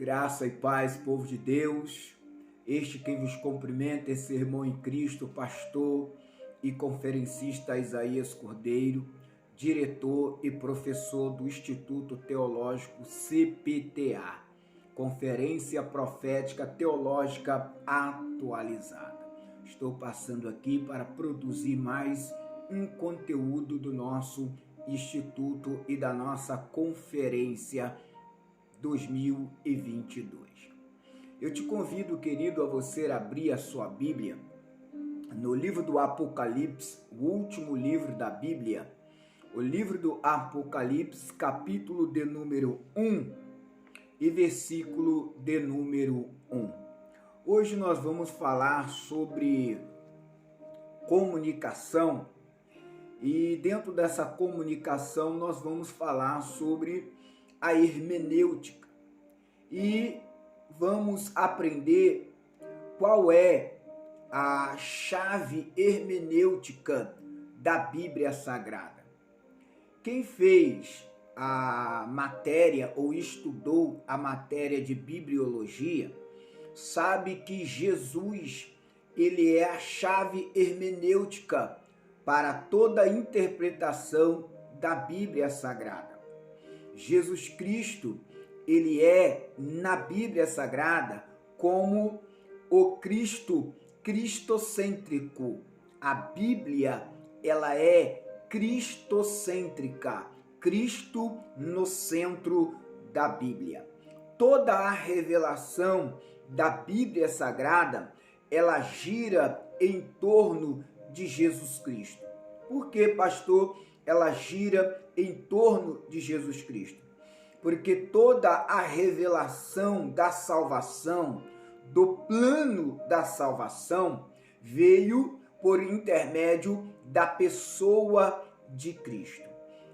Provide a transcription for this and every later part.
Graça e paz, povo de Deus. Este quem vos cumprimenta é seu irmão em Cristo, pastor e conferencista Isaías Cordeiro, diretor e professor do Instituto Teológico CPTA, Conferência Profética Teológica Atualizada. Estou passando aqui para produzir mais um conteúdo do nosso Instituto e da nossa Conferência 2022. Eu te convido, querido, a você abrir a sua Bíblia no livro do Apocalipse, o último livro da Bíblia, o livro do Apocalipse, capítulo de número 1 e versículo de número 1. Hoje nós vamos falar sobre comunicação e dentro dessa comunicação nós vamos falar sobre a hermenêutica e vamos aprender qual é a chave hermenêutica da Bíblia Sagrada. Quem fez a matéria ou estudou a matéria de bibliologia sabe que Jesus, ele é a chave hermenêutica para toda a interpretação da Bíblia Sagrada. Jesus Cristo, ele é na Bíblia Sagrada como o Cristo cristocêntrico. A Bíblia, ela é cristocêntrica, Cristo no centro da Bíblia. Toda a revelação da Bíblia Sagrada, ela gira em torno de Jesus Cristo. Por que, pastor, ela gira em torno de Jesus Cristo? Porque toda a revelação da salvação, do plano da salvação, veio por intermédio da pessoa de Cristo.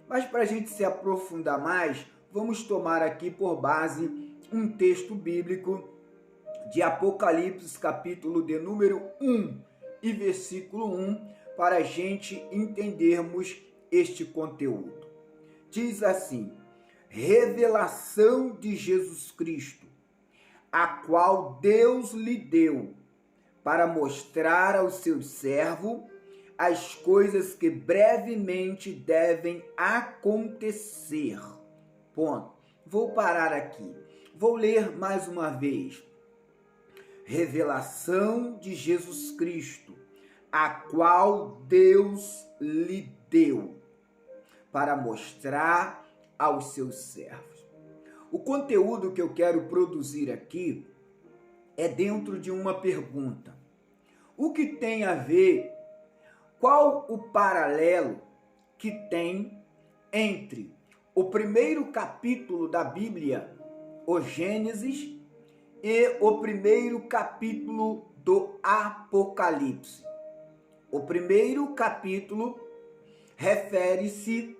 Mas para a gente se aprofundar mais, vamos tomar aqui por base um texto bíblico de Apocalipse, capítulo de número 1 e versículo 1, para a gente entendermos este conteúdo. Diz assim: revelação de Jesus Cristo, a qual Deus lhe deu para mostrar ao seu servo as coisas que brevemente devem acontecer. Ponto. Vou parar aqui. Vou ler mais uma vez. Revelação de Jesus Cristo, a qual Deus lhe deu para mostrar aos seus servos. O conteúdo que eu quero produzir aqui é dentro de uma pergunta. O que tem a ver, qual o paralelo que tem entre o primeiro capítulo da Bíblia, o Gênesis, e o primeiro capítulo do Apocalipse? O primeiro capítulo refere-se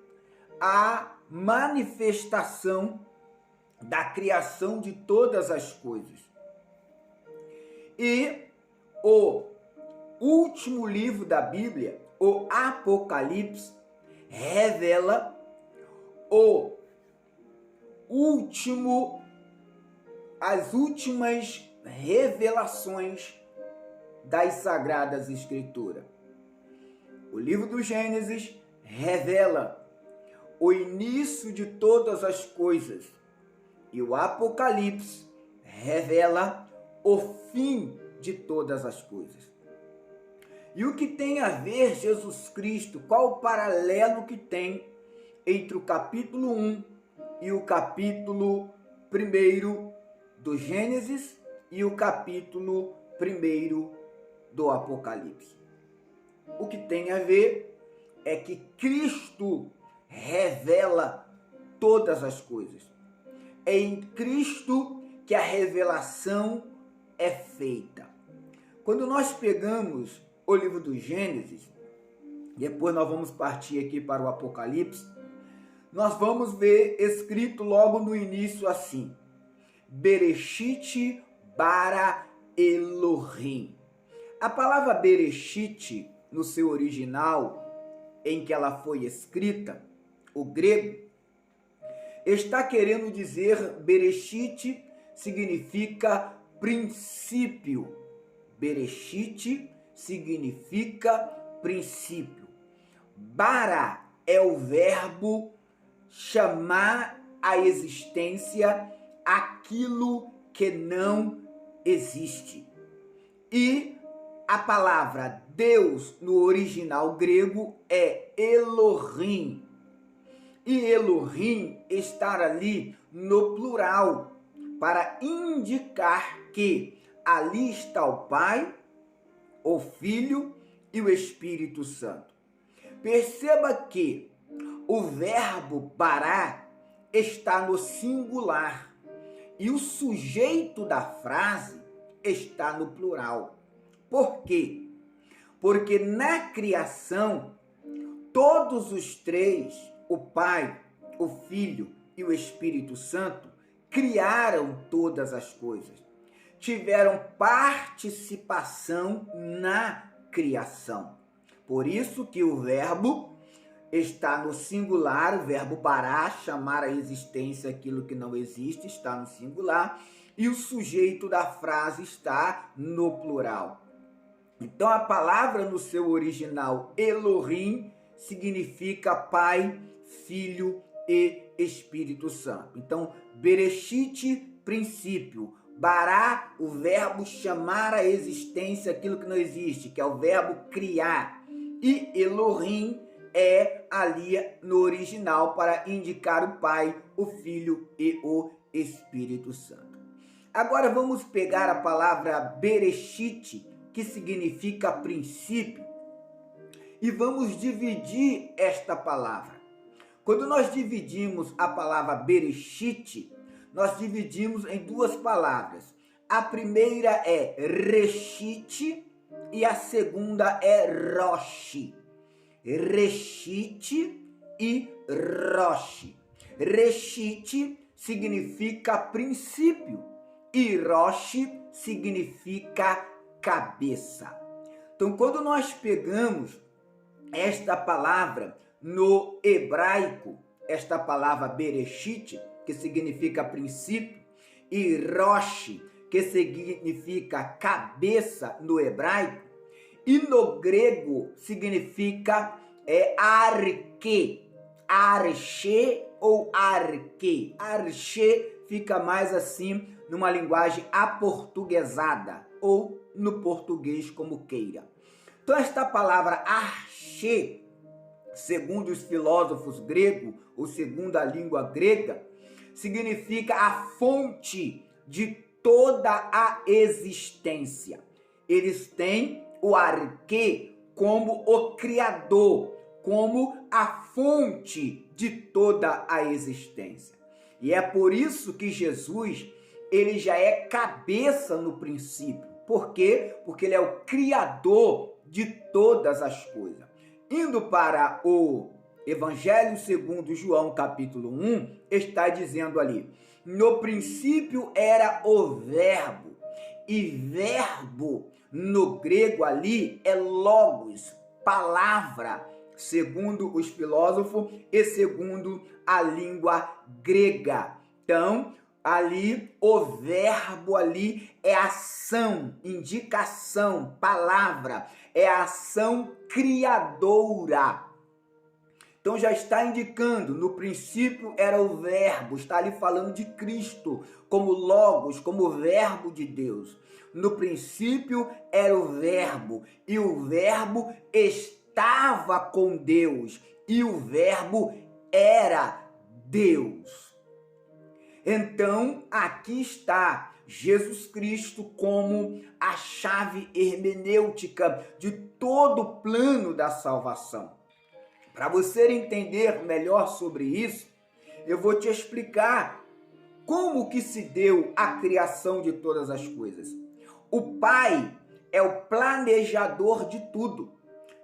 à manifestação da criação de todas as coisas. E o último livro da Bíblia, o Apocalipse, revela as últimas revelações das Sagradas Escrituras. O livro do Gênesis revela o início de todas as coisas e o Apocalipse revela o fim de todas as coisas. E o que tem a ver Jesus Cristo? Qual o paralelo que tem entre o capítulo 1 e o capítulo 1 do Gênesis e o capítulo 1 do Apocalipse? O que tem a ver é que Cristo revela todas as coisas. É em Cristo que a revelação é feita. Quando nós pegamos o livro do Gênesis, depois nós vamos partir aqui para o Apocalipse, nós vamos ver escrito logo no início assim: Bereshit bara Elohim. A palavra Bereshit, no seu original, em que ela foi escrita, o grego, está querendo dizer Bereshit significa princípio. Bereshit significa princípio. Bara é o verbo chamar à existência aquilo que não existe. E a palavra Deus no original grego é Elohim. E Elohim está ali no plural, para indicar que ali está o Pai, o Filho e o Espírito Santo. Perceba que o verbo bará está no singular e o sujeito da frase está no plural. Por quê? Porque na criação, todos os três, o Pai, o Filho e o Espírito Santo, criaram todas as coisas. Tiveram participação na criação. Por isso que o verbo está no singular, o verbo bará, chamar à existência aquilo que não existe, está no singular, e o sujeito da frase está no plural. Então a palavra no seu original Elohim significa Pai, Filho e Espírito Santo. Então, Bereshit, princípio. Bará, o verbo chamar à existência aquilo que não existe, que é o verbo criar. E Elohim é ali no original para indicar o Pai, o Filho e o Espírito Santo. Agora vamos pegar a palavra Bereshit, que significa princípio, e vamos dividir esta palavra. Quando nós dividimos a palavra Bereshit, nós dividimos em duas palavras. A primeira é Reshit e a segunda é Rosh. Reshit e Rosh. Reshit significa princípio e Rosh significa cabeça. Então, quando nós pegamos esta palavra no hebraico, esta palavra Bereshit, que significa princípio, e Rosh, que significa cabeça no hebraico, e no grego significa arque, arche ou arque. Arche fica mais assim numa linguagem aportuguesada ou no português como queira. Então esta palavra arche, segundo os filósofos gregos, ou segundo a língua grega, significa a fonte de toda a existência. Eles têm o arque como o criador, como a fonte de toda a existência. E é por isso que Jesus, ele já é cabeça no princípio. Por quê? Porque ele é o criador de todas as coisas. Indo para o Evangelho segundo João, capítulo 1, está dizendo ali: no princípio era o verbo, e verbo no grego ali é logos, palavra, segundo os filósofos e segundo a língua grega. Então, ali, o verbo ali é ação, indicação, palavra, é ação criadora. Então já está indicando, no princípio era o verbo, está ali falando de Cristo, como logos, como verbo de Deus. No princípio era o verbo, e o verbo estava com Deus, e o verbo era Deus. Então, aqui está Jesus Cristo como a chave hermenêutica de todo o plano da salvação. Para você entender melhor sobre isso, eu vou te explicar como que se deu a criação de todas as coisas. O Pai é o planejador de tudo.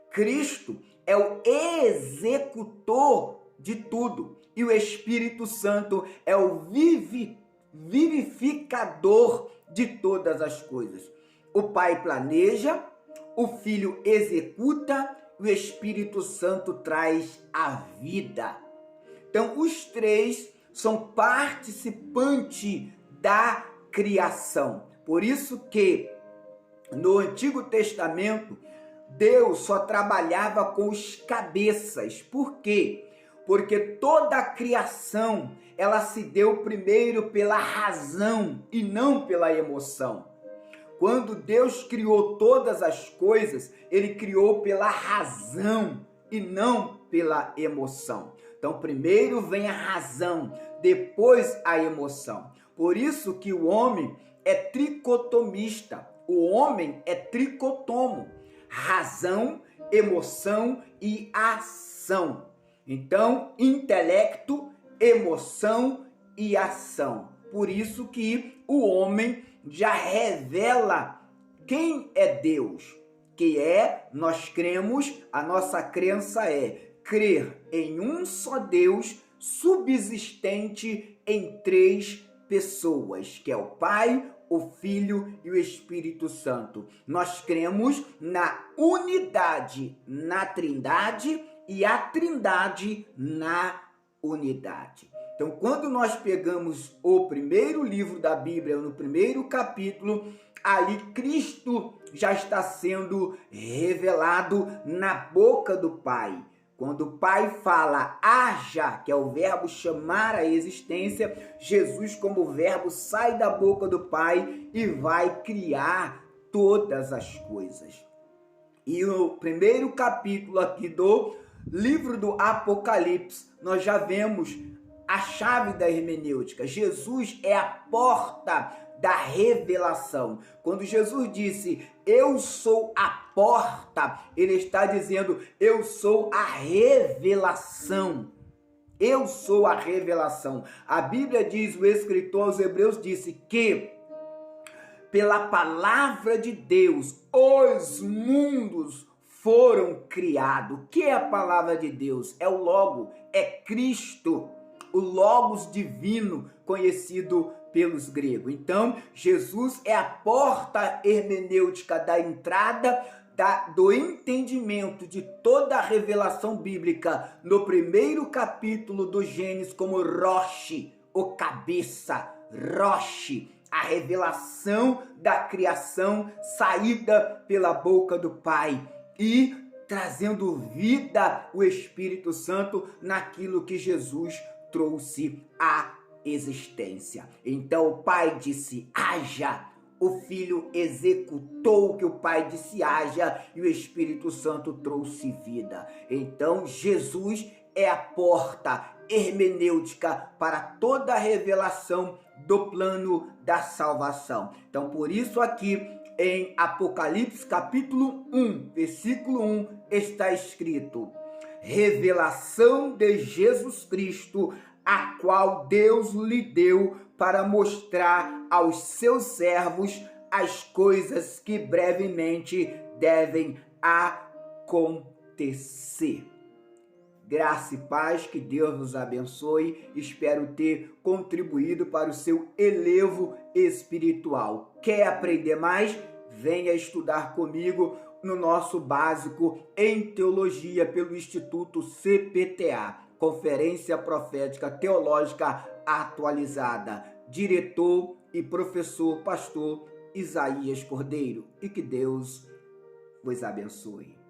Cristo é o executor de tudo. E o Espírito Santo é o vivificador de todas as coisas. O Pai planeja, o Filho executa, o Espírito Santo traz a vida. Então, os três são participantes da criação. Por isso que no Antigo Testamento, Deus só trabalhava com os cabeças. Por quê? Porque toda a criação, ela se deu primeiro pela razão e não pela emoção. Quando Deus criou todas as coisas, Ele criou pela razão e não pela emoção. Então, primeiro vem a razão, depois a emoção. Por isso que o homem é tricotomista. O homem é tricotomo. Razão, emoção e ação. Então, intelecto, emoção e ação. Por isso que o homem já revela quem é Deus. Que é, nós cremos, a nossa crença é crer em um só Deus subsistente em três pessoas, que é o Pai, o Filho e o Espírito Santo. Nós cremos na unidade na Trindade e a Trindade na unidade. Então, quando nós pegamos o primeiro livro da Bíblia, no primeiro capítulo, ali Cristo já está sendo revelado na boca do Pai. Quando o Pai fala haja, que é o verbo chamar a existência, Jesus como verbo sai da boca do Pai e vai criar todas as coisas. E no primeiro capítulo aqui do livro do Apocalipse, nós já vemos a chave da hermenêutica. Jesus é a porta da revelação. Quando Jesus disse, eu sou a porta, ele está dizendo, eu sou a revelação. Eu sou a revelação. A Bíblia diz, o escritor aos Hebreus disse que pela palavra de Deus, os mundos foram criados. O que é a palavra de Deus? É o Logo, é Cristo, o Logos divino, conhecido pelos gregos. Então, Jesus é a porta hermenêutica da entrada do entendimento de toda a revelação bíblica no primeiro capítulo do Gênesis como Roche, o cabeça, Roche, a revelação da criação saída pela boca do Pai e trazendo vida o Espírito Santo naquilo que Jesus trouxe à existência. Então o Pai disse haja, o Filho executou o que o Pai disse haja e o Espírito Santo trouxe vida. Então Jesus é a porta hermenêutica para toda a revelação do plano da salvação. Então por isso aqui em Apocalipse capítulo 1, versículo 1 está escrito: revelação de Jesus Cristo, a qual Deus lhe deu para mostrar aos seus servos as coisas que brevemente devem acontecer. Graça e paz, que Deus nos abençoe. Espero ter contribuído para o seu elevo espiritual. Quer aprender mais? Venha estudar comigo no nosso básico em teologia pelo Instituto CPTA, Conferência Profética Teológica Atualizada. Diretor e professor pastor Isaías Cordeiro. E que Deus vos abençoe.